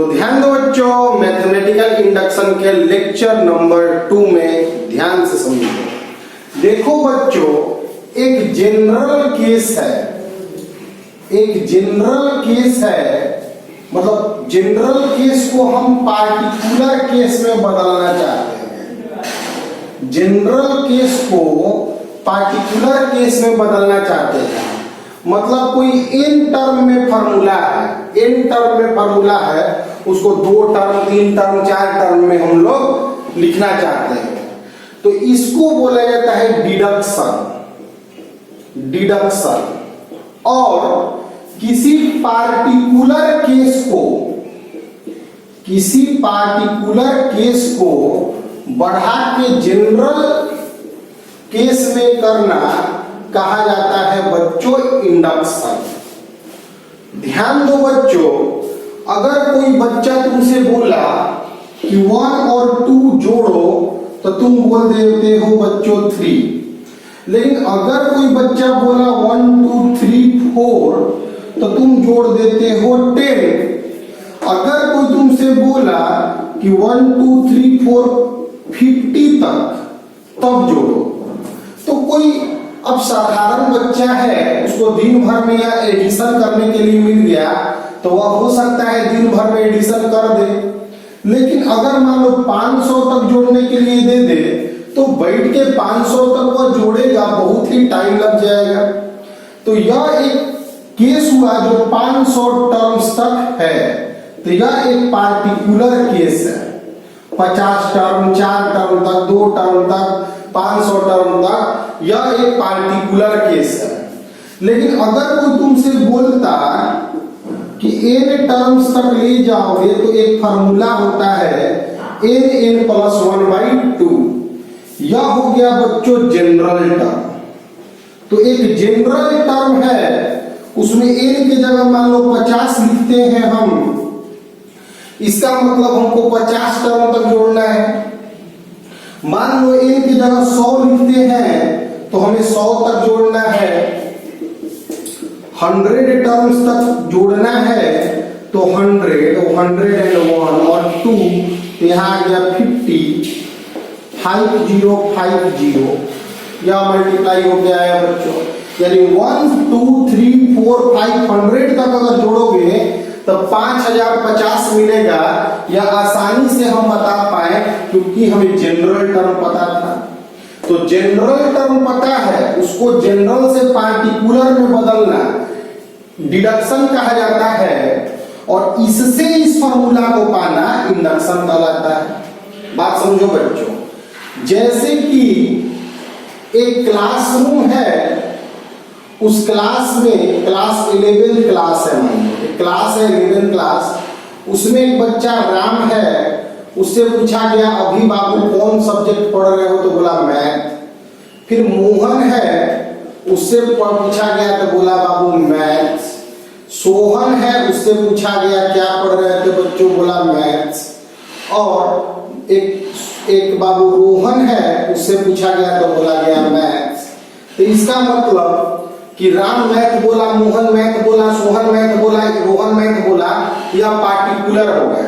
तो ध्यान दो बच्चों, मैथमेटिकल इंडक्शन के लेक्चर नंबर 2 में ध्यान से समझो। देखो बच्चों, एक जनरल केस है, एक जनरल केस है, मतलब जनरल केस को हम पार्टिकुलर केस में बदलना चाहते हैं। जनरल केस को पार्टिकुलर केस में बदलना चाहते हैं, मतलब कोई n टर्म में फॉर्मूला है, n टर्म में फॉर्मूला है, उसको 2 टर्म 3 टर्म 4 टर्म में हम लोग लिखना चाहते हैं, तो इसको बोला जाता है डिडक्शन। डिडक्शन। और किसी पार्टिकुलर केस को बढ़ा के जनरल केस में करना कहा जाता है बच्चों इंडक्शन। ध्यान दो बच्चों, अगर कोई बच्चा तुमसे बोला कि 1 और 2 जोड़ो तो तुम बोल देते हो बच्चों 3, लेकिन अगर कोई बच्चा बोला 1 2 3 4 तो तुम जोड़ देते हो 10। अगर कोई तुमसे बोला कि 1 2 3 4 50 तक, तब जोड़ो। तो कोई अब साधारण बच्चा है, उसको दिन भर में या एडिशन करने के लिए मिल गया तो वह हो सकता है दिन भर में एडिशन कर दे, लेकिन अगर मान लो 500 तक जोड़ने के लिए दे दे तो बैठ के 500 तक वह जोड़ेगा, बहुत ही टाइम लग जाएगा। तो यह एक केस हुआ जो 500 टर्म्स तक है, तो यह एक पार्टिकुलर केस है। 50 टर्म 4 टर्म तक, 2 टर्म तक, 500 टर्म तक, यह एक पार्टिकुलर केस है। लेकिन अगर कोई तुमसे बोलता कि n टर्म्स तक ले जाओगे तो एक फार्मूला होता है n +1/2, यह हो गया बच्चों जनरल टर्म। तो एक जनरल टर्म है, उसमें n की जगह मान लो 50 लिखते हैं हम, इसका मतलब हमको 50 टर्म तक जोड़ना है। मान लो n की जगह 100 लिखते हैं तो हमें 100 तक जोड़ना है। 100 टर्म्स तक जोड़ना है तो 100, 101 और 2, यहाँ आ गया 50, 5050, या मल्टीप्लाई हो गया है बच्चों। यानी 1 2 3 4 500 तक अगर जोड़ोगे तो 5050 मिलेगा, या आसानी से हम बता पाए क्योंकि हमें जनरल टर्म पता था। तो जनरल टर्म पता है, उसको जनरल से पार्टिकुलर में बदलना डिडक्शन कहा जाता है, और इससे इस फार्मूला को पाना इंडक्शन कहलाता है। बात समझो बच्चों, जैसे कि एक क्लासरूम है, उस क्लास में क्लास 11 क्लास है, मान लो एक क्लास है 11 क्लास, उसमें एक बच्चा राम है, उससे पूछा गया अभी बाबू कौन सब्जेक्ट पढ़ रहे हो, तो बोला मैथ। फिर मोहन है, उससे पूछा गया तो बोला बाबू मैथ्स। सोहन है, उससे पूछा गया क्या पढ़ रहे थे बच्चों, बोला मैथ्स। और एक बाबू रोहन है, उससे पूछा गया तो बोला गया मैथ्स। तो इसका मतलब कि राम मैथ बोला, मोहन मैथ बोला, सोहन मैथ बोला, रोहन मैथ बोला, या पार्टिकुलर हो गए।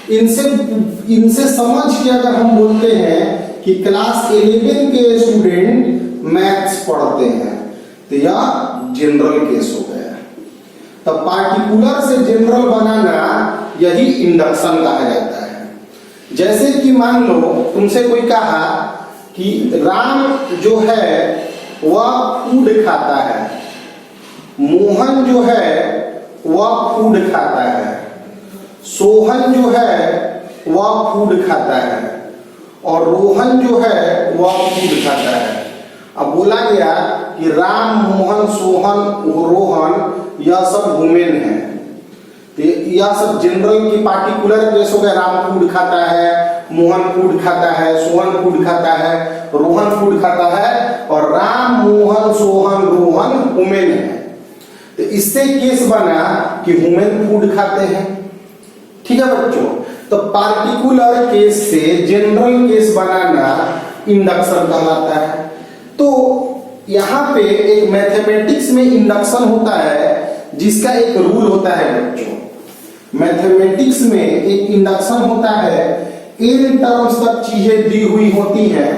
इनसे समझ के अगर हम बोलते हैं कि क्लास 11 के स्टूडेंट मैथ्स पढ़ते हैं, तो यह जनरल केस हो गया। तब पार्टिकुलर से जनरल बनाना यही इंडक्शन कहा जाता है। जैसे कि मान लो तुमसे कोई कहा कि राम जो है वह फूड खाता है, मोहन जो है वह फूड खाता है, सोहन जो है वह फूड खाता है, और रोहन जो है वह फूड खाता है। अब बोला गया कि राम, मोहन, सोहन, रोहन यह सब वुमेन है, तो यह सब जनरल की पार्टिकुलर केस हो गया। राम फूड खाता है, मोहन फूड खाता है, सोहन फूड खाता है, रोहन फूड खाता है, और राम, मोहन, सोहन, रोहन वुमेन है। तो इससे केस बना कि वुमेन फूड खाते हैं। ठीक है बच्चों, तो पार्टिकुलर केस से जनरल केस बनाना इंडक्शन कहलाता है। तो यहाँ पे एक मैथमेटिक्स में इंडक्शन होता है जिसका एक रूल होता है बच्चों। मैथमेटिक्स में एक इंडक्शन होता है, इन टर्म्स तक चीजें दी हुई होती हैं,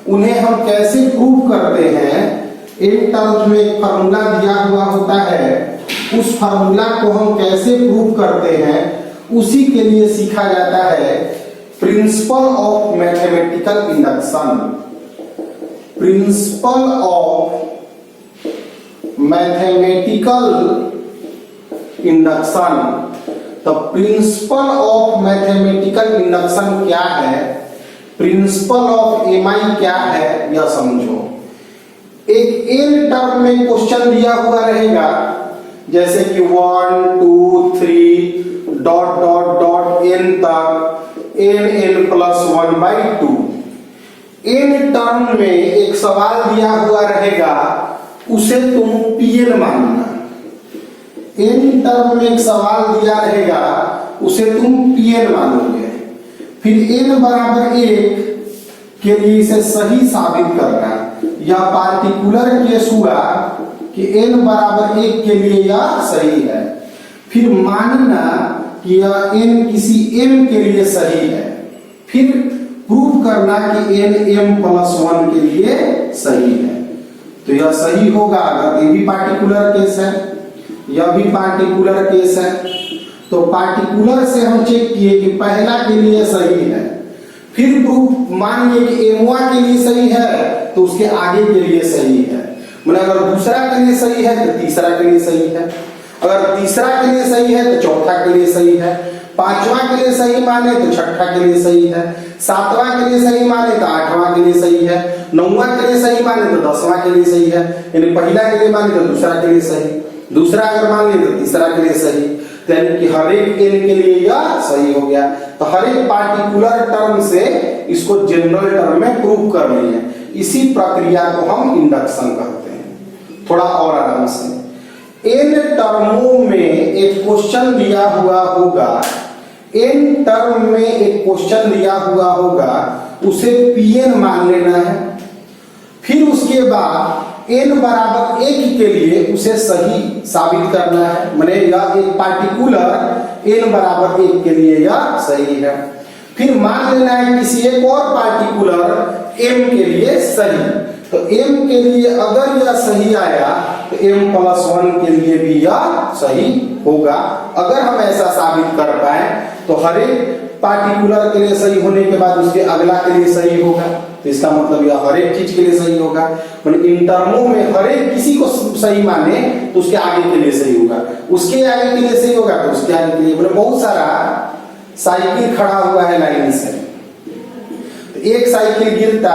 उन्हें हम कैसे प्रूव करते हैं। इन टर्म्स में एक फार्मूला दिया हुआ होता है, उस फार्मूला को हम कैसे प्रूव करते हैं, उसी के लिए सीखा जाता है principle of mathematical induction. Principle of mathematical induction. तो प्रिंसिपल ऑफ मैथमेटिकल इंडक्शन क्या है, प्रिंसिपल ऑफ एमआई क्या है, यह समझो। एक एन टर्म में क्वेश्चन दिया हुआ रहेगा, जैसे कि 1 2 3 डॉट डॉट डॉट एन तक n प्लस 1/2। एन टर्म में एक सवाल दिया हुआ रहेगा, उसे तुम pn मानना। एन टर्म में एक सवाल दिया रहेगा, उसे तुम pn मानोगे। फिर n बराबर 1 के लिए इसे सही साबित करना। यह पार्टिकुलर केस हुआ कि n बराबर 1 के लिए यह सही है। फिर मानना कि यह n किसी m के लिए सही है। फिर प्रूव करना कि n m प्लस 1 के लिए सही है। तो यह सही होगा अगर ये भी पार्टिकुलर केस है, यह भी पार्टिकुलर केस है। तो पार्टिकुलर से हम चेक किए कि पहला के लिए सही है। फिर प्रूफ मानिए कि एमवा के लिए सही है, तो उसके आगे के लिए सही है। मतलब अगर दूसरा के लिए सही है तो तीसरा के लिए सही है, अगर तीसरा के लिए सही है तो चौथा के लिए सही है, पांचवा के लिए सही माने तो छठा के लिए सही है, सातवां के लिए सही माने तो आठवां के लिए सही है, नौवां के लिए सही माने तो 10वां के लिए सही है। यानी पहला के लिए माने तो दूसरा के लिए सही, दूसरा अगर मान लिए तो तीसरा के लिए सही। यानी कि हर एक n के लिए यह सही हो गया। तो हर एक पार्टिकुलर टर्म से इसको जनरल टर्म में प्रूव करनी है। इसी प्रक्रिया को हम इंडक्शन कहते हैं। थोड़ा और आराम से, n टर्मों में एक क्वेश्चन दिया हुआ होगा, n टर्म में एक क्वेश्चन दिया हुआ होगा, उसे pn मान लेना है। फिर उसके बाद n बराबर 1 के लिए उसे सही साबित करना है। माने यह एक पार्टिकुलर n बराबर 1 के लिए यह सही है। फिर मान लेना है किसी एक और पार्टिकुलर m के लिए सही। तो m के लिए अगर यह सही आया तो m प्लस 1 के लिए भी यह सही होगा। अगर हम ऐसा साबित कर पाए तो हर एक पार्टिकुलर के लिए सही होने के बाद उसके अगला के लिए सही होगा। तो इसका मतलब यह हर एक चीज के लिए सही होगा। मतलब इन टर्मों में हर एक किसी को सही माने तो उसके आगे के लिए सही होगा, उसके आगे के लिए सही होगा तो उसके आगे के लिए। मतलब बहुत सारा साइकिल खड़ा हुआ है लाइन से, तो एक साइकिल गिरता,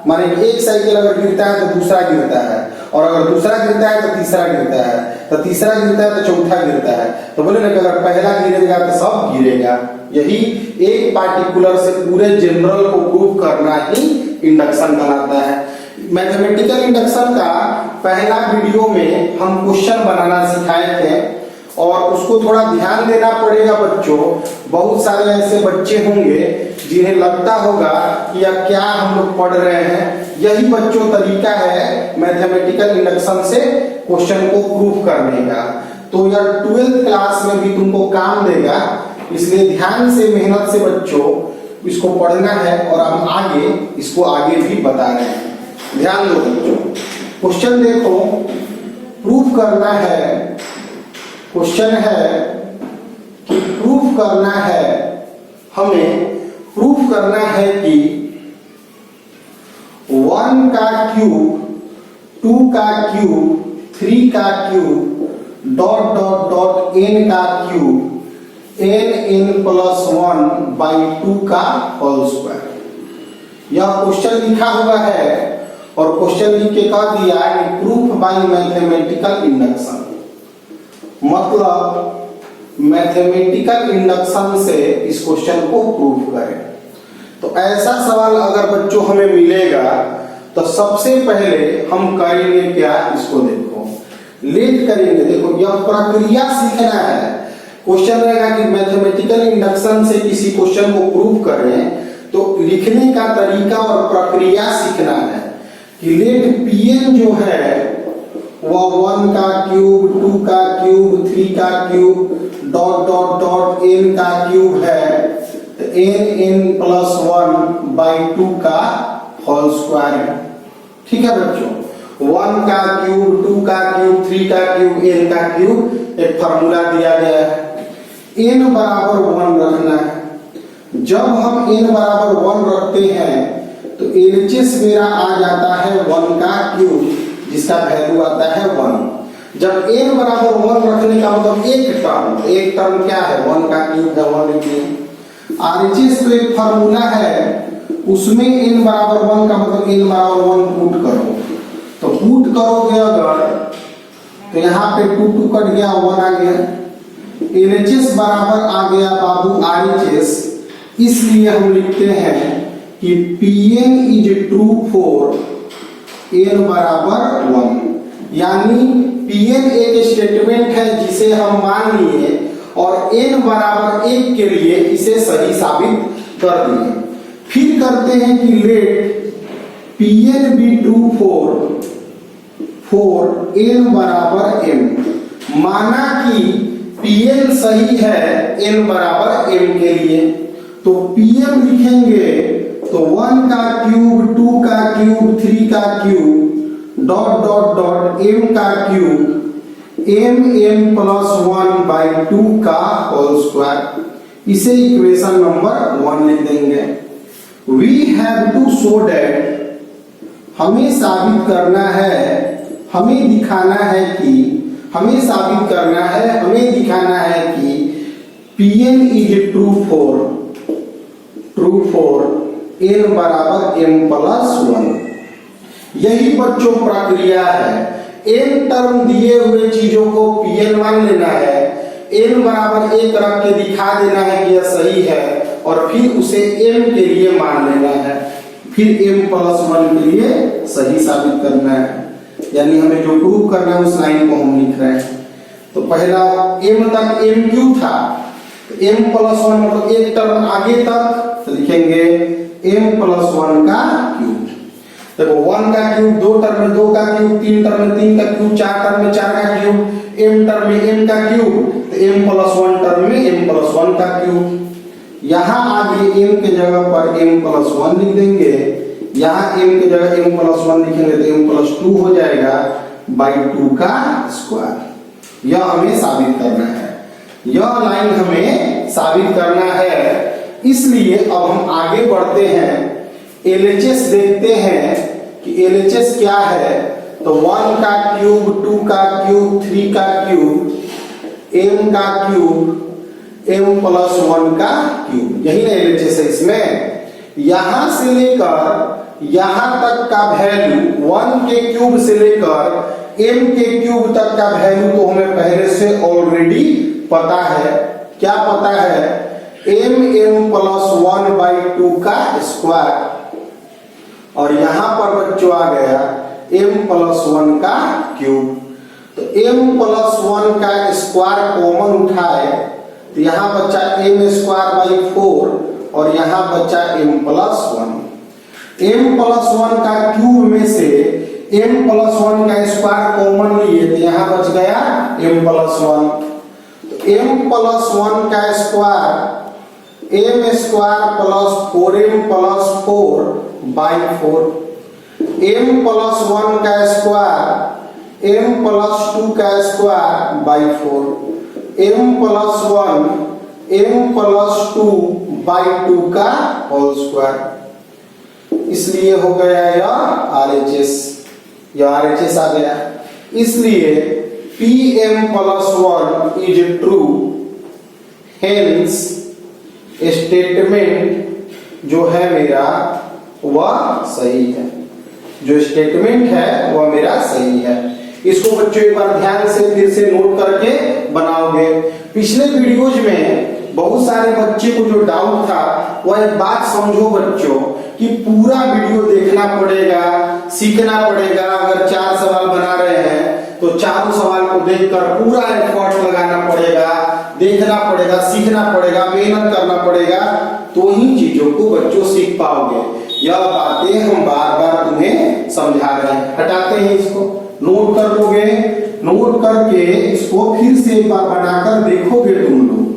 माने एक साइकिल अगर गिरता है तो दूसरा गिरता है, और अगर दूसरा गिरता है तो तीसरा गिरता है, तो तीसरा गिरता है तो चौथा गिरता है। तो बोले ना कि अगर पहला गिरेगा तो सब गिरेगा। यही एक पार्टिकुलर से पूरे जनरल को प्रूव करना ही इंडक्शन कहलाता है। मैथमेटिकल इंडक्शन का पहला वीडियो में हम क्वेश्चन बनाना सिखाए थे, और उसको थोड़ा ध्यान देना पड़ेगा बच्चों। बहुत सारे ऐसे बच्चे होंगे जिन्हें लगता होगा कि यह क्या हम लोग पढ़ रहे हैं। यही बच्चों तरीका है मैथमेटिकल इंडक्शन से क्वेश्चन को प्रूव करने का। तो यह 12th क्लास में भी तुमको काम देगा, इसलिए ध्यान से मेहनत से बच्चों इसको पढ़ना है, और हम आगे इसको आगे भी बता रहे हैं। ध्यान दो बच्चों, क्वेश्चन देखो, प्रूफ करना है। क्वेश्चन है कि प्रूफ करना है, हमें प्रूफ करना है कि 1 का क्यूब, 2 का क्यूब, 3 का cube, dot dot dot n का क्यूब, n प्लस 1/2 का होल स्क्वायर। यह क्वेश्चन लिखा हुआ है, और क्वेश्चन लिख के कह दिया कि प्रूफ बाय मैथमेटिकल इंडक्शन। मतलब मैथमेटिकल इंडक्शन से इस क्वेश्चन को प्रूफ करें। तो ऐसा सवाल अगर बच्चों हमें मिलेगा तो सबसे पहले हम करेंगे क्या, इसको देखो, लेट करेंगे। देखो यह प्रक्रिया सीखना है। क्वेश्चन रहेगा कि मैथमेटिकल इंडक्शन से किसी क्वेश्चन को प्रूव करें, तो लिखने का तरीका और प्रक्रिया सीखना है। कि लेट pn जो है वह 1 का क्यूब, 2 का क्यूब, 3 का cube, dot dot dot n का क्यूब है तो n+1/2 का होल स्क्वायर है। ठीक है बच्चों, 1 का क्यूब, 2 का क्यूब, 3 का क्यूब, n का क्यूब, एक फार्मूला दिया गया है। n बराबर 1 रखना है। जब हम n बराबर 1 रखते हैं तो LHS मेरा आ जाता है 1 का क्यूब, जिसका वैल्यू आता है 1। जब n बराबर 1 रखने का मतलब एक टर्म क्या है, 1 का क्यूब है 1 लिखिए। RHS तो एक फार्मूला है, उसमें n बराबर 1 का मतलब n बराबर 1 पुट करो, तो पुट करोगे अगर तो यहाँ पे 2 2 कट गया, 1 आ गया। LHS बराबर आ गया बाबू RHS, इसलिए हम लिखते हैं कि Pn is true for n बराबर 1। यानी Pn एक स्टेटमेंट है जिसे हम मान लिए और n बराबर 1 के लिए इसे सही साबित कर दिए। फिर करते हैं कि let Pn be true for n बराबर m। माना कि Pn सही है n बराबर m के लिए, तो Pm लिखेंगे तो 1 का क्यूब, 2 का क्यूब, 3 का cube, dot dot dot m का क्यूब, m+1/2 का होल स्क्वायर। इसे इक्वेशन नंबर 1 लिख देंगे। We have to show that, हमें साबित करना है, हमें दिखाना है कि, हमें साबित करना है, हमें दिखाना है कि Pn is true for n बराबर m+1। यही बच्चों प्रक्रिया है। n टर्म दिए हुए चीजों को Pn मान लेना है, n बराबर 1 रख के दिखा देना है कि यह सही है, और फिर उसे m के लिए मान लेना है, फिर m+1 के लिए सही साबित करना है। यानी हमें जो प्रूव करना है उस लाइन को हम लिख रहे हैं। तो पहला m तक m क्यों था, m+1 मतलब एक टर्म आगे तक, तो लिखेंगे m+1 का क्यूब। देखो 1 का क्यूब 2 टर्म में 2 का क्यूब, 3 टर्म में 3 का क्यूब, 4 टर्म में 4 का क्यूब, m टर्म में m का क्यूब, तो m+1 टर्म में m+1 का क्यूब। यहाँ आगे m के जगह पर m+1 लिख देंगे, यहाँ m के जगह m+1 लिखेंगे तो m+2 हो जाएगा /2 का स्क्वायर। यह हमें साबित करना है, यह लाइन हमें साबित करना है। इसलिए अब हम आगे बढ़ते हैं, LHS देखते हैं कि LHS क्या है। तो 1 का क्यूब, 2 का क्यूब, 3 का क्यूब, m का क्यूब, m+1 का क्यूब, यही ना LHS है इसमें। यहां से लेकर यहां तक का वैल्यू 1 के क्यूब से लेकर m के क्यूब तक का वैल्यू तो हमें पहले से ऑलरेडी पता है। क्या पता है, m+1/2 का स्क्वायर, और यहां पर बच्चों आ गया m+1 का क्यूब। तो m+1 का स्क्वायर कॉमन उठाए तो यहां बचा m²/4 और यहां बचा m+1। m+1 का क्यूब में से m+1 का स्क्वायर कॉमन लिए तो यहां बच गया m+1। m+1 का स्क्वायर m² + 4m+4/4, m+1 का स्क्वायर m+2 का स्क्वायर/4, m+1 m+2/2 का होल स्क्वायर। इसलिए हो गया यह RHS, यह RHS आ गया। इसलिए Pm+1 is true, hence statement जो है मेरा वह सही है, जो स्टेटमेंट है वह मेरा सही है। इसको बच्चों एक बार ध्यान से फिर से नोट करके बनाओगे। पिछले वीडियोज में बहुत सारे बच्चे को जो डाउट था वह एक बात समझो बच्चों कि पूरा वीडियो देखना पड़ेगा, सीखना पड़ेगा। अगर 4 सवाल बना रहे हैं तो चारों सवाल को देखकर पूरा एफर्ट लगाना पड़ेगा, देखना पड़ेगा, सीखना पड़ेगा, मेहनत करना पड़ेगा, तो ही चीजों को बच्चों सीख पाओगे। यह बातें हम बार बार तुम्हें समझा रहे हैं। हटाते हैं इसको, नोट कर लोगे नोट करके इसको फिर से एक बार बनाकर देखोगे तुम लोग,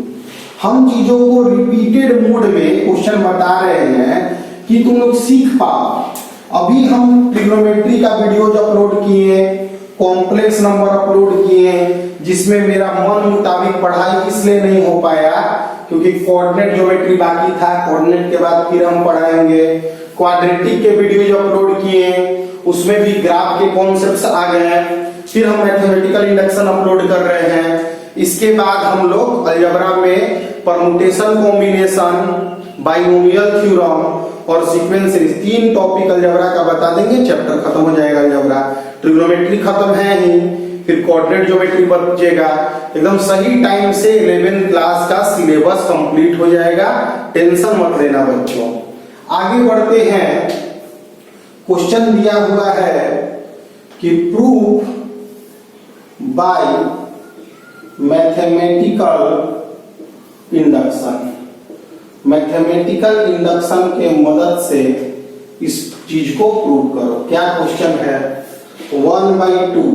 हम चीजों को रिपीटेड मोड में क्वेश्चन बता रहे हैं कि तुम लोग सीख पाओ। अभी हम ट्रिग्नोमेट्री का वीडियो अपलोड किए, कॉम्प्लेक्स नंबर अपलोड किए, जिसमें मेरा मन मुताबिक पढ़ाई इसलिए नहीं हो पाया क्योंकि कोऑर्डिनेट ज्योमेट्री बाकी था। कोऑर्डिनेट के बाद फिर हम पढ़ाएंगे। क्वाड्रेटिक के वीडियो अपलोड किए, उसमें भी ग्राफ के कॉन्सेप्ट्स आ गए। फिर हम मैथमेटिकल इंडक्शन अपलोड कर रहे हैं। इसके बाद हम लोग अलजेब्रा में परमुटेशन, कॉम्बिनेशन, बाइनोमियल थ्योरम और सीक्वेंस सीरीज 3 टॉपिक अलजेब्रा का बता देंगे। चैप्टर खत्म हो जाएगा अलजेब्रा। ट्रिग्नोमेट्री खत्म है ही, फिर कोऑर्डिनेट ज्योमेट्री बचेगा। एकदम सही टाइम से 11th क्लास का सिलेबस कंप्लीट हो जाएगा, टेंशन मत लेना बच्चों। आगे बढ़ते हैं। क्वेश्चन दिया हुआ है कि proof bye mathematical induction. Mathematical induction के मदद से इस चीज को प्रूव करो। क्या क्वेश्चन है? 1/2,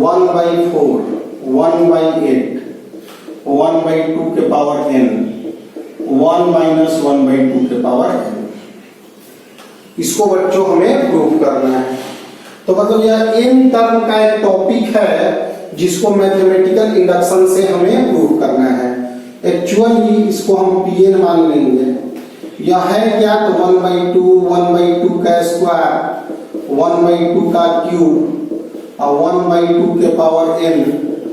1/4, 1/8, 1/2 के पावर n, 1 - 1/2 के पावर n। इसको बच्चों हमें प्रूव करना है। तो मतलब यह n टर्म का एक टॉपिक है जिसको मैथमेटिकल इंडक्शन से हमें प्रूव करना है। एक्चुअली इसको हम Pn मान लेंगे। यह है क्या? तो 1/2, 1/2 का स्क्वायर, 1/2 का क्यूब और 1/2 के पावर n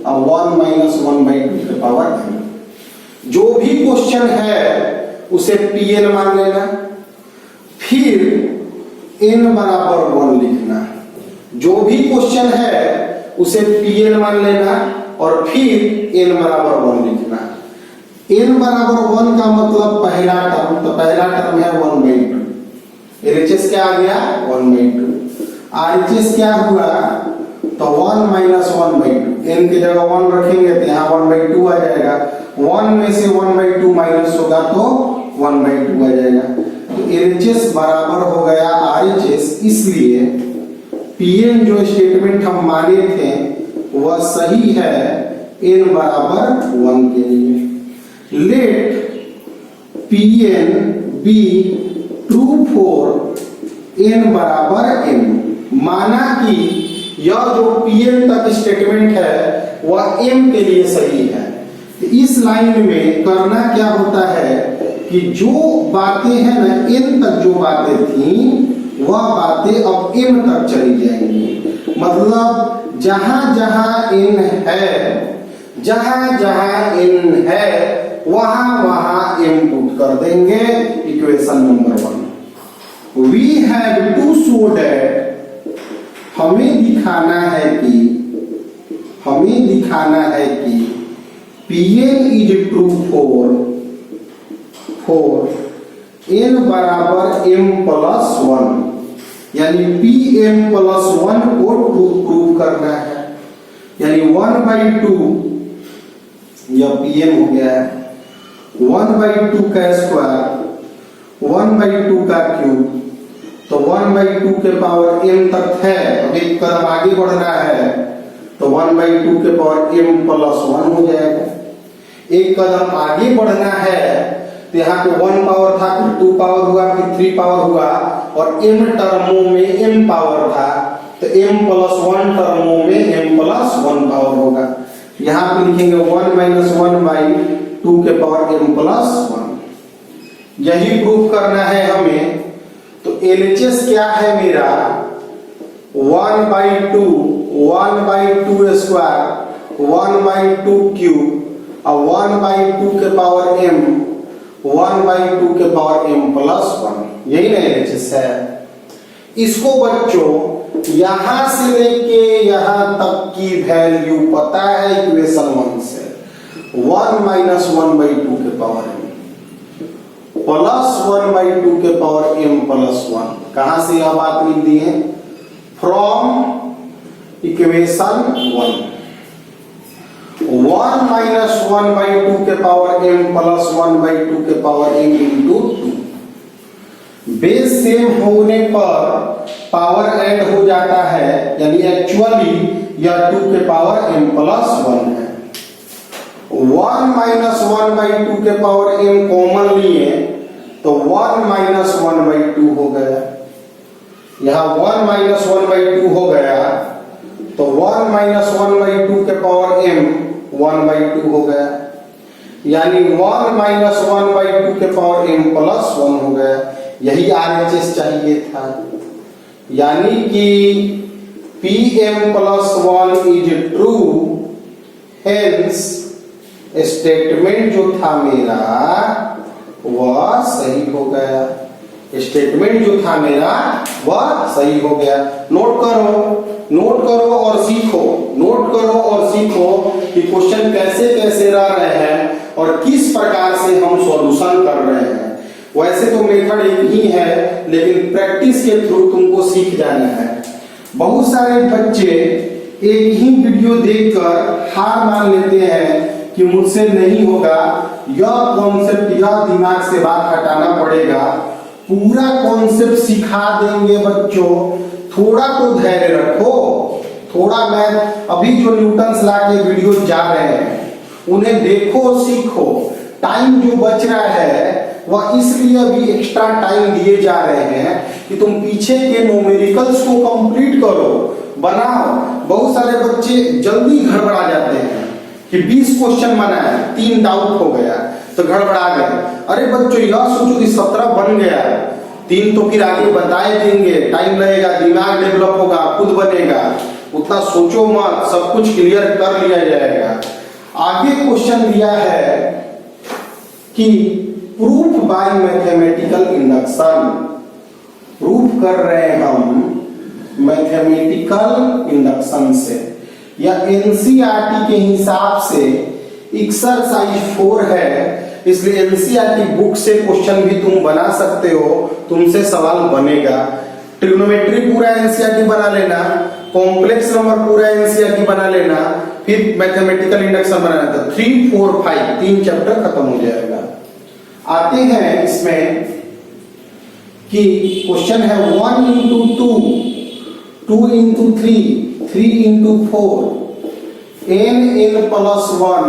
और 1 - 1/2 के पावर n। जो भी क्वेश्चन है उसे Pn मान लेना, फिर n बराबर 1 लिखना। जो भी क्वेश्चन है उसे Pn मान लेना और फिर n बराबर 1 लिखना। n बराबर 1 का मतलब पहला टर्म, तो पहला टर्म है 1/2। LHS क्या आ गया? 1/2। RHS क्या हुआ? तो 1 - 1/2। n की जगह 1 रखेंगे तो यहाँ 1/2 आ जाएगा। 1 में से 1/2 माइनस होगा तो 1/2 आ जाएगा। तो LHS बराबर हो गया RHS। इसलिए Pn जो स्टेटमेंट हम माने थे वह सही है n बराबर 1 के लिए। Let Pn be true for n बराबर m। माना कि यह जो Pn तक स्टेटमेंट है वह m के लिए सही है। इस लाइन में करना क्या होता है कि जो बातें हैं ना, n तक जो बातें थी वह बातें अब m तक चली जाएंगी। मतलब जहां जहां n है, जहां जहां n है वहां वहां m पुट कर देंगे। Equation number 1। We have to show that, हमें दिखाना है कि Pn is true for n बराबर m + 1, यानी Pm + 1 को प्रूव करना है। यानी 1/2 यह Pm हो गया है, 1/2 का स्क्वायर, 1/2 का क्यूब, तो 1/2 के पावर m तक है। अब एक कदम आगे बढ़ना है तो 1/2 के पावर m + 1 हो जाएगा। एक कदम आगे बढ़ना है तो यहाँ पे 1 पावर था, फिर 2 पावर हुआ, फिर 3 पावर हुआ और m टर्मों में m पावर था तो m + 1 टर्मों में m + 1 पावर होगा। यहाँ पे लिखेंगे 1 - 1/2 के पावर m + 1। यही प्रूफ करना है हमें। तो LHS क्या है मेरा? 1/2, 1/2 स्क्वायर, 1/2 क्यूब और 1/2 के पावर m, 1/2 के पावर m + 1। यही ना LHS है। इसको बच्चों यहां से लेके यहां तक की वैल्यू पता है इक्वेशन 1 से। 1 - 1/2 के पावर m प्लस 1/2 के पावर m + 1। कहां से यह बात लिख दी है? From equation 1। 1 - 1/2 के पावर m + 1/2 के पावर m × 2। बेस सेम होने पर पावर ऐड हो जाता है, यानी एक्चुअली यह 2 के पावर m प्लस 1 है। 1 माइनस 1/2 के पावर m कॉमन लिए तो 1 माइनस 1/2 हो गया। यहां 1 माइनस 1/2 हो गया तो 1 माइनस 1/2 के पावर m 1/2 हो गया, यानी 1 माइनस 1/2 के पावर m प्लस 1 हो गया। यही RHS चाहिए था, यानी कि Pm plus 1 is true, hence statement जो था मेरा वह सही हो गया। स्टेटमेंट जो था मेरा वह सही हो गया। नोट करो और सीखो, नोट करो और सीखो कि क्वेश्चन कैसे कैसे रह रहे हैं और किस प्रकार से हम सॉल्यूशन कर रहे हैं। वैसे तो मेथड एक ही है, लेकिन प्रैक्टिस के थ्रू तुमको सीख जाना है। बहुत सारे बच्चे एक ही वीडियो देखकर हार मान लेते हैं कि मुझसे नहीं होगा, यह कॉन्सेप्ट यह दिमाग से बात हटाना पड़ेगा। पूरा कॉन्सेप्ट सिखा देंगे बच्चों, थोड़ा तो धैर्य रखो। थोड़ा मैथ अभी जो न्यूटन्स लॉ के वीडियो जा रहे हैं उन्हें देखो, सीखो। टाइम जो बच रहा है वह इसलिए अभी एक्स्ट्रा टाइम दिए जा रहे हैं कि तुम पीछे के न्यूमेरिकल्स को कंप्लीट करो, बनाओ। बहुत सारे बच्चे जल्दी गड़बड़ा जाते हैं कि 20 क्वेश्चन बनाए, 3 डाउट हो गया तो गड़बड़ा गए। अरे बच्चों यह सोचो कि 17 बन गया, 3 तो फिर आगे बताए देंगे, टाइम लगेगा, दिमाग डेवलप होगा, खुद बनेगा। उतना सोचो मत, सब कुछ क्लियर कर लिया जाएगा। आगे क्वेश्चन दिया है कि proof bye mathematical induction. Proof कर रहे हैं हम मैथमेटिकल इंडक्शन से, या एनसीईआरटी के हिसाब से एक्सरसाइज 4 है, इसलिए एनसीईआरटी बुक से क्वेश्चन भी तुम बना सकते हो, तुमसे सवाल बनेगा। ट्रिग्नोमेट्री पूरा एनसीईआरटी बना लेना, कॉम्प्लेक्स नंबर पूरा एनसीईआरटी बना लेना, फिर मैथमेटिकल इंडक्शन बनाना। तो 3, 4, 5 3 चैप्टर खत्म हो जाएगा। आते हैं इसमें कि क्वेश्चन है 1 into 2, 2 into 3, 3 into 4, n plus 1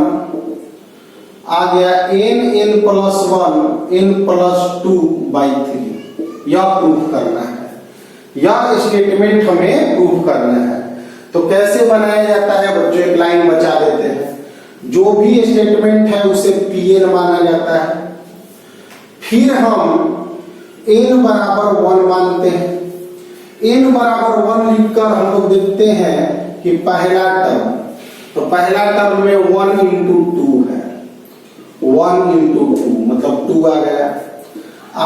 आ गया, n plus 1 n plus 2/3। यह प्रूफ करना है, यह स्टेटमेंट हमें प्रूफ करना है। तो कैसे बनाया जाता है बच्चों, एक लाइन बचा देते हैं। जो भी स्टेटमेंट है उसे Pn माना जाता है। फिर हम n बराबर 1 मानते हैं। n बराबर 1 लिखकर हम लोग देखते हैं कि पहला टर्म, तो पहला टर्म में 1 into 2 है, 1 into 2 मतलब 2 आ गया।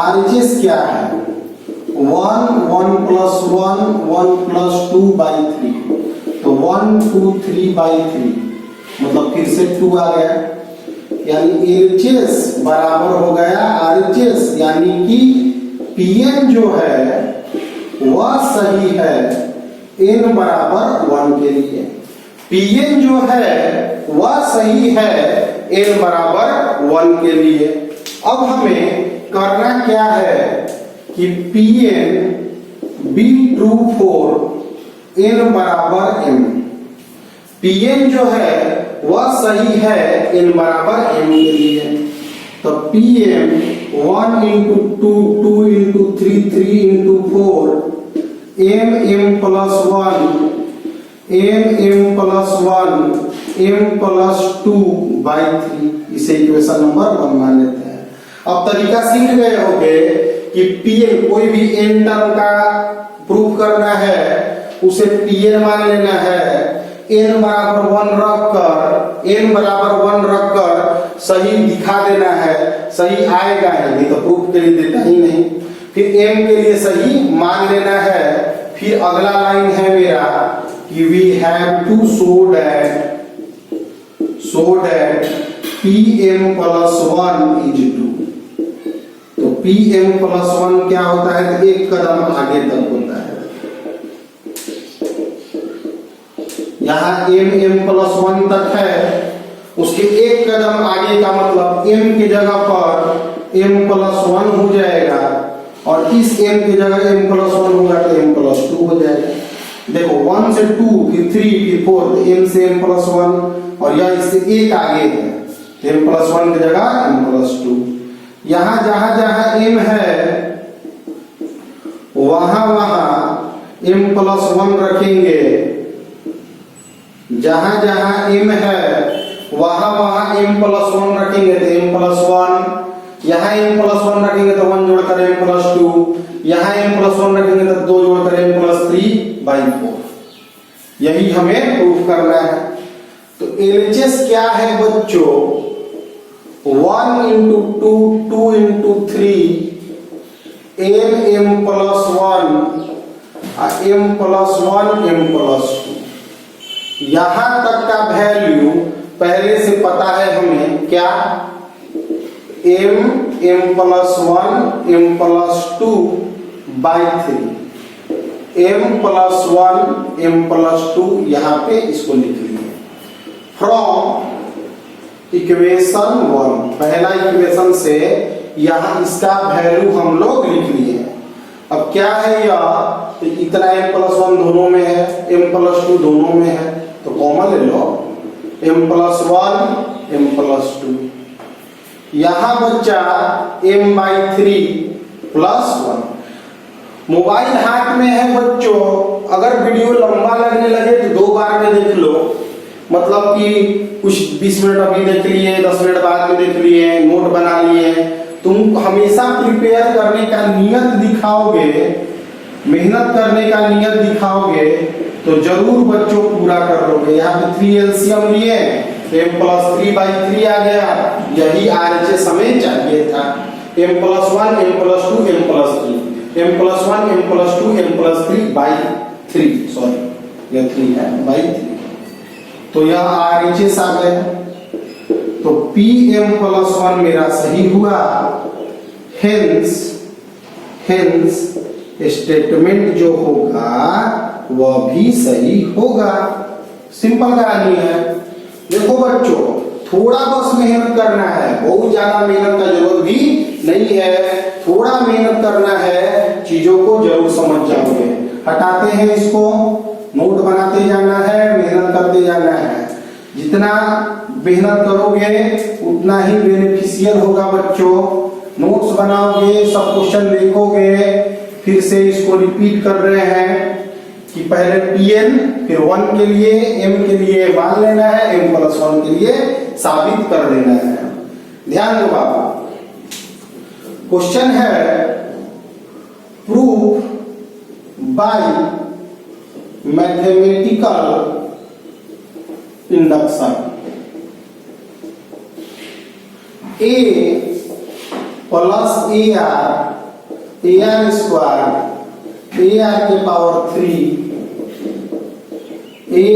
RHS क्या है, 1 1 plus 1 1 plus 2/3, तो 1 2 3/3 मतलब फिर से 2 आ गया, यानी LHS बराबर हो गया RHS, यानी कि Pn जो है वह सही है n बराबर 1 के लिए। Pn जो है वह सही है n बराबर 1 के लिए। अब हमें करना क्या है कि Pn be true for n बराबर m। Pn जो है वह सही है n बराबर m के लिए। तो Pm 1 into 2 2 into 3 3 into 4 m plus 1 m plus 1 m plus 2/3, इसे इक्वेशन नंबर 1 मान लेते हैं। अब तरीका सीख गए होंगे कि Pn कोई भी n टर्म का प्रूफ करना है उसे Pn मान लेना है। n बराबर 1 रखकर सही दिखा देना है, सही आएगा ही नहीं तो प्रूफ के लिए देता ही नहीं। फिर m के लिए सही मान लेना है। फिर अगला लाइन है मेरा कि we have to show that Pm plus 1 is 2। तो Pm plus 1 क्या होता है, तो एक कदम आगे तक होता है। यहाँ m plus 1 तक है, उसके एक कदम आगे का मतलब m की जगह पर m plus 1 हो जाएगा। और इस m की जगह m+1 होगा तो m+2 हो जाएगा। देखो 1 से 2 फिर 3 फिर 4 तो m से m+1 और यह इससे एक आगे है m+1 की जगह m+2। यहाँ जहां जहां m है वहां वहां m+1 रखेंगे, जहां जहां m है वहां वहां m+1 रखेंगे तो m+1, यहाँ m+1 रखेंगे तो 1 जोड़कर m+2, यहाँ m+1 रखेंगे तो 2 जोड़कर m+3/4। यही हमें प्रूफ करना है। तो LHS क्या है बच्चों? 1 into 2 2 into 3 m+1 m+1 m+2। यहां तक का वैल्यू पहले से पता है हमें, क्या? m+1 m+2/3 m+1 m+2 यहाँ पे इसको लिख लिए। फ्रॉम इक्वेशन 1 पहला इक्वेशन से यहाँ इसका वैल्यू हम लोग लिख लिए। अब क्या है यह? तो इतना m+1 दोनों में है, m+2 दोनों में है तो कॉमन ले लो m+1 m+2। यहाँ बच्चा m/3 +1। मोबाइल हाथ में है बच्चों, अगर वीडियो लंबा लगने लगे तो 2 बार में देख लो, मतलब कि कुछ 20 मिनट अभी देख लिए, 10 मिनट बाद में देख लिए, नोट बना लिए। तुम हमेशा प्रिपेयर करने का नियत दिखाओगे, मेहनत करने का नियत दिखाओगे तो जरूर बच्चों पूरा कर लोगे। यहाँ पे 3 एलसीएम लिए तो m+3/3 आ गया। यही RHS हमें चाहिए था। m+1 m+2 m+3 m+1 m+2 m+3/3 sorry यह 3 है /3। तो यह RHS आ गया। तो Pm+1 मेरा सही हुआ। हेंस स्टेटमेंट जो होगा वह भी सही होगा। सिंपल कहानी है। देखो बच्चों, थोड़ा बस मेहनत करना है, बहुत ज्यादा मेहनत का जरूरत भी नहीं है। थोड़ा मेहनत करना है, चीजों को जरूर समझ जाओगे। हटाते हैं इसको, नोट बनाते जाना है, मेहनत करते जाना है। जितना मेहनत करोगे उतना ही बेनिफिशियल होगा बच्चों। नोट्स बनाओगे, सब क्वेश्चन देखोगे, फिर से इसको रिपीट कर रहे हैं कि पहले Pn फिर 1 के लिए m के लिए मान लेना है, m+1 के लिए साबित कर देना है। ध्यान दो बाबा, क्वेश्चन है proof bye mathematical induction a + ar square ar के पावर 3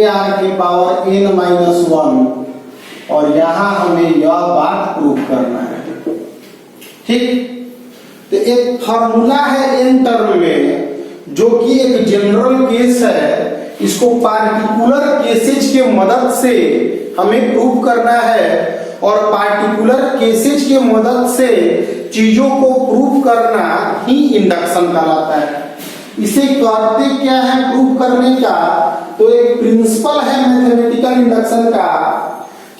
ar के पावर n-1 और यहां हमें यह बात प्रूव करना है। ठीक, तो एक फार्मूला है n टर्म में जो कि एक जनरल केस है, इसको पार्टिकुलर केसेज के मदद से हमें प्रूव करना है और पार्टिकुलर केसेज के मदद से चीजों को प्रूव करना ही इंडक्शन कहलाता है। इसे करते क्या है प्रूव करने का? तो एक प्रिंसिपल है मैथमेटिकल इंडक्शन का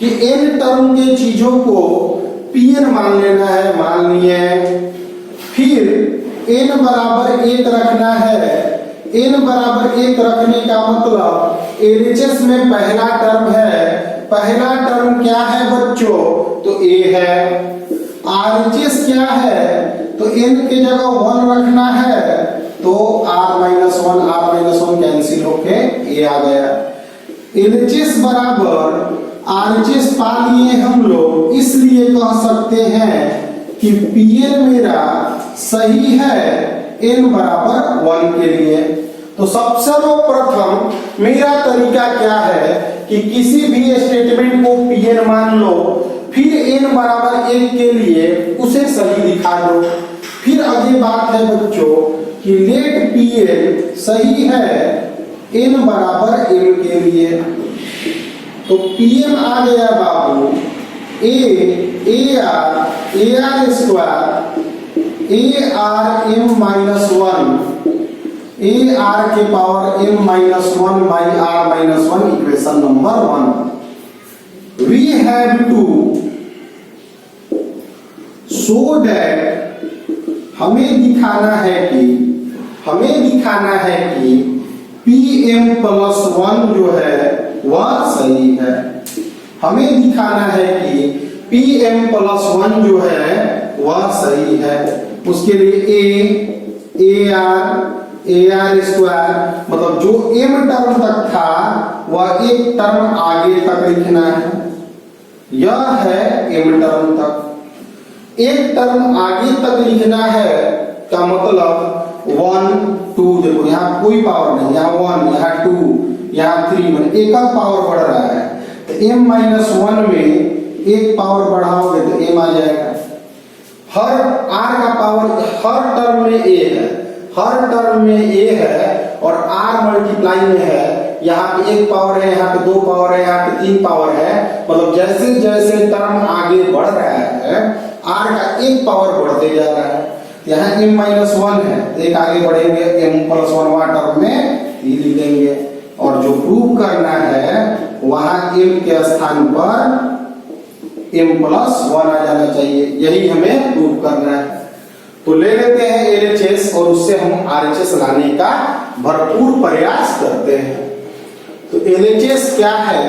कि n टर्म के चीजों को Pn मान लेना है, मान लिए। फिर n बराबर 1 रखना है। n बराबर 1 रखने का मतलब LHS में पहला टर्म है। पहला टर्म क्या है बच्चों? तो a है। RHS क्या है? तो n के जगह 1 रखना है तो r-1 कैंसिल होके a आ गया। LHS बराबर RHS पा लिए हम लोग, इसलिए कह सकते हैं कि Pn मेरा सही है n बराबर 1 के लिए। तो सबसे सर्वप्रथम मेरा तरीका क्या है कि किसी भी स्टेटमेंट को Pn मान लो, फिर n बराबर 1 के लिए उसे सही दिखा दो। फिर अगली बात है बच्चों कि लेट Pn सही है n बराबर m के लिए। तो Pm आ गया बाबू ar square A R M minus one, a are के power m minus one by are minus one, equation number 1। We have to show that, हमें दिखाना है कि पी एम प्लस वन जो है वह सही है। हमें दिखाना है कि पी एम प्लस वन जो है वह सही है। उसके लिए ए आर स्क्वायर, मतलब जो एम टर्म तक था वह एक टर्म आगे तक लिखना है। यह है एम टर्म तक, एक टर्म आगे तक लिखना है का मतलब 1 2, देखो यहाँ कोई पावर नहीं, यहाँ 1, यहाँ 2, यहाँ 3, मतलब एक पावर बढ़ रहा है। तो m माइनस 1 में एक पावर बढ़ाओगे तो m आ जाएगा। हर r का पावर हर टर्म में a है, हर टर्म में a है और r मल्टीप्लाई में है। यहाँ पे एक पावर है, यहाँ पे 2 पावर है, यहाँ पे 3 पावर है। मतलब जैसे जैसे टर्म आगे बढ़ रहा है r का एक पावर बढ़ते जा रहा है। यहाँ m माइनस 1 है, एक आगे बढ़ेंगे m प्लस 1 वहां टर्म में ही लिखेंगे। और जो प्रूव करना है वहां m के स्थान पर m प्लस 1 आ जाना चाहिए, यही हमें प्रूव करना है। तो ले लेते हैं LHS और उससे हम RHS लाने का भरपूर प्रयास करते हैं। तो LHS क्या है?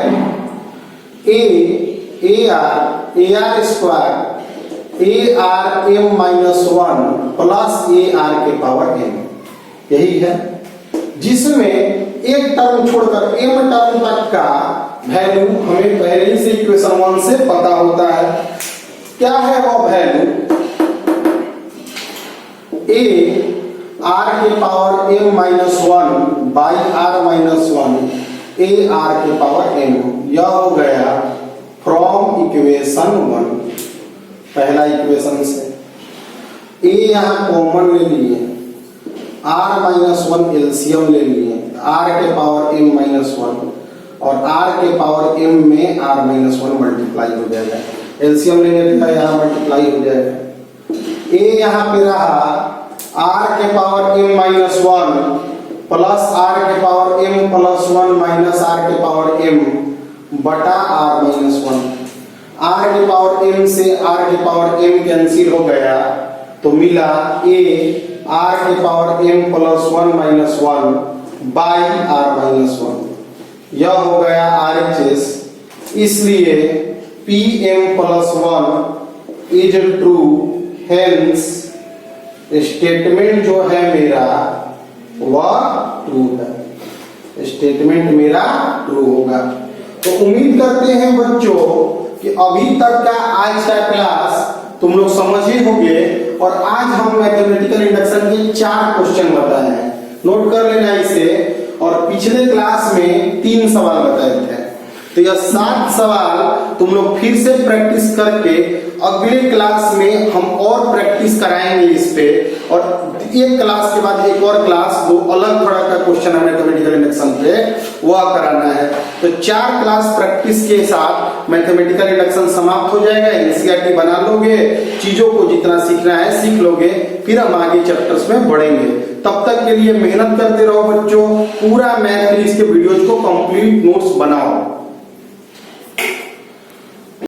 A R square A R M minus 1 plus A are के पावर m, यही है। जिसमें एक टर्म छोड़कर m टर्म तक का वैल्यू हमें पहले ही से इक्वेशन 1 से पता होता है। क्या है वो वैल्यू? ए आर के power m minus 1 by are minus 1 A are के पावर m, यह हो गया फ्रॉम इक्वेशन 1, पहला इक्वेशन से। a यहां कॉमन ले लिए, r माइनस 1 एलसीएम ले लिए, r के पावर m माइनस 1 और r के पावर m में r माइनस 1 मल्टीप्लाई हो जाएगा। एलसीएम लेने का यहाँ मल्टीप्लाई हो जाएगा। a यहाँ पे रहा r के power m minus 1 plus r के power m plus 1 minus r के पावर m बटा r माइनस 1। r के पावर m से r के पावर m कैंसिल हो गया तो मिला a r के power m plus 1 minus 1 by r minus 1, यह हो गया RHS। इसलिए pm plus 1 is true, hence statement जो है मेरा वह ट्रू है, स्टेटमेंट मेरा ट्रू होगा। तो उम्मीद करते हैं बच्चों कि अभी तक का आज का क्लास तुम लोग समझ ही होंगे। और आज हम मैथमेटिकल इंडक्शन के 4 क्वेश्चन बताए हैं, नोट कर लेना इसे। और पिछले क्लास में 3 सवाल बताए थे, तो यह 7 सवाल तुम लोग फिर से प्रैक्टिस करके अगले क्लास में हम और प्रैक्टिस कराएंगे इस पे। और एक क्लास के बाद एक और क्लास, वो अलग थोड़ा का क्वेश्चन है मैथमेटिकल इंडक्शन पे, वह कराना है। तो 4 क्लास प्रैक्टिस के साथ मैथमेटिकल इंडक्शन समाप्त हो जाएगा। एनसीईआरटी बना लोगे, चीजों को जितना सीखना है सीख लोगे, फिर हम आगे चैप्टर्स में बढ़ेंगे। तब तक के लिए मेहनत करते रहो बच्चों, पूरा मैथ सीरीज के वीडियोज को कंप्लीट नोट्स बनाओ।